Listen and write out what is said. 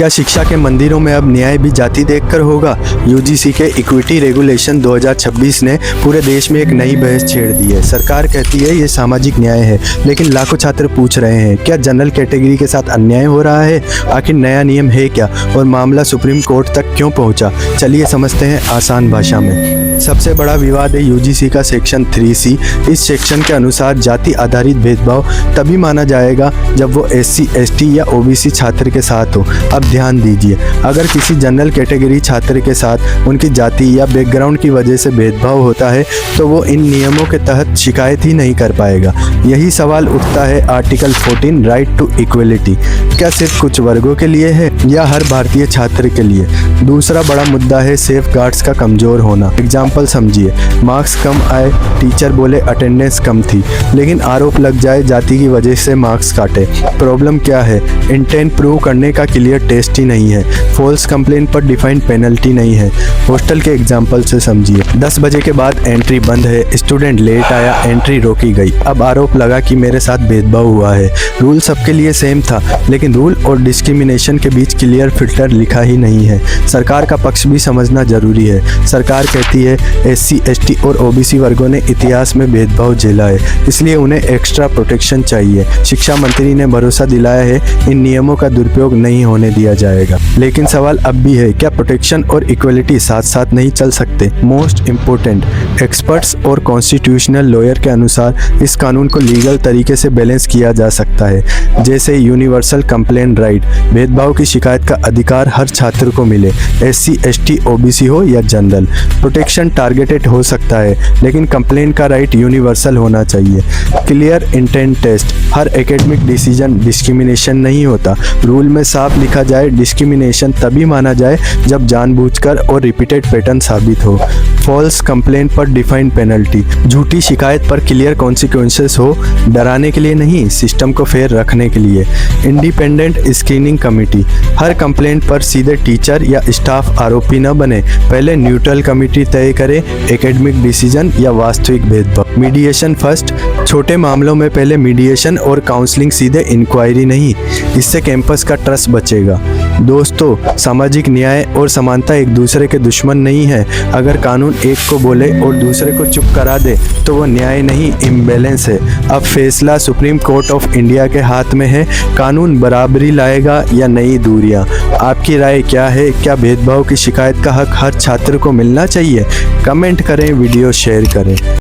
क्या शिक्षा के मंदिरों में अब न्याय भी जाति देखकर होगा? यूजीसी के इक्विटी रेगुलेशन 2026 ने पूरे देश में एक नई बहस छेड़ दी है। सरकार कहती है ये सामाजिक न्याय है, लेकिन लाखों छात्र पूछ रहे हैं क्या जनरल कैटेगरी के साथ अन्याय हो रहा है? आखिर नया नियम है क्या और मामला सुप्रीम कोर्ट तक क्यों पहुंचा? चलिए समझते हैं आसान भाषा में। सबसे बड़ा विवाद है यूजीसी का सेक्शन 3C। इस सेक्शन के अनुसार जाति आधारित भेदभाव तभी माना जाएगा जब वो SC, ST या OBC छात्र के साथ हो। अब ध्यान दीजिए, अगर किसी जनरल कैटेगरी छात्र के साथ उनकी जाति या बैकग्राउंड की वजह से भेदभाव होता है तो वो इन नियमों के तहत शिकायत ही नहीं कर पाएगा। यही सवाल उठता है आर्टिकल 14 राइट टू इक्वलिटी, क्या सिर्फ कुछ वर्गों के लिए है या हर भारतीय छात्र के लिए? दूसरा बड़ा मुद्दा है सेफ गार्ड्स का कमज़ोर होना। एग्जाम्पल समझिए, मार्क्स कम आए, टीचर बोले अटेंडेंस कम थी, लेकिन आरोप लग जाए जाति की वजह से मार्क्स काटे। प्रॉब्लम क्या है? इंटेंट प्रूव करने का क्लियर टेस्ट ही नहीं है, फॉल्स कंप्लेंट पर डिफाइंड पेनल्टी नहीं है। हॉस्टल के एग्जाम्पल से समझिए, 10 बजे के बाद एंट्री बंद है, स्टूडेंट लेट आया, एंट्री रोकी गई। अब आरोप लगा कि मेरे साथ भेदभाव हुआ है। रूल सबके लिए सेम था, लेकिन रूल और डिस्क्रिमिनेशन के बीच क्लियर फिल्टर लिखा ही नहीं है। सरकार का पक्ष भी समझना जरूरी है। सरकार कहती है SC, ST और OBC वर्गों ने इतिहास में भेदभाव झेला है, इसलिए उन्हें एक्स्ट्रा प्रोटेक्शन चाहिए। शिक्षा मंत्री ने भरोसा दिलाया है इन नियमों का दुरुपयोग नहीं होने दिया जाएगा। लेकिन सवाल अब भी है, क्या प्रोटेक्शन और इक्वलिटी साथ साथ नहीं चल सकते? मोस्ट इम्पोर्टेंट, एक्सपर्ट्स और कॉन्स्टिट्यूशनल लॉयर के अनुसार इस कानून को लीगल तरीके से बैलेंस किया जा सकता है। जैसे यूनिवर्सल कंप्लेंट राइट, भेदभाव की शिकायत का अधिकार हर छात्र को मिले, SC, ST, OBC हो या जनरल। प्रोटेक्शन टारगेटेड हो सकता है, लेकिन कंप्लेंट का राइट यूनिवर्सल होना चाहिए। क्लियर इंटेंट टेस्ट, हर एकेडमिक डिसीजन डिस्क्रिमिनेशन नहीं होता। रूल में साफ लिखा जाए डिस्क्रिमिनेशन तभी माना जाए जब जानबूझकर और रिपीटेड पैटर्न साबित हो। फॉल्स कंप्लेंट पर डिफाइंड पेनल्टी, झूठी शिकायत पर क्लियर कॉन्सिक्वेंसेस हो, डराने के लिए नहीं, सिस्टम को फेयर रखने के लिए। इंडिपेंडेंट स्क्रीनिंग कमेटी, हर कंप्लेंट पर सीधे टीचर या स्टाफ आरोपी न बने, पहले न्यूट्रल कमेटी तय करे एकेडमिक डिसीजन या वास्तविक भेदभाव। मीडिएशन फर्स्ट, छोटे मामलों में पहले मीडिएशन और काउंसलिंग, सीधे इंक्वायरी नहीं, इससे कैंपस का ट्रस्ट बचेगा। दोस्तों, सामाजिक न्याय और समानता एक दूसरे के दुश्मन नहीं है। अगर कानून एक को बोले और दूसरे को चुप करा दे तो वो न्याय नहीं, इम्बैलेंस है। अब फैसला सुप्रीम कोर्ट ऑफ इंडिया के हाथ में है। कानून बराबरी लाएगा या नई दूरियां? आपकी राय क्या है? क्या भेदभाव की शिकायत का हक हर छात्र को मिलना चाहिए? कमेंट करें, वीडियो शेयर करें।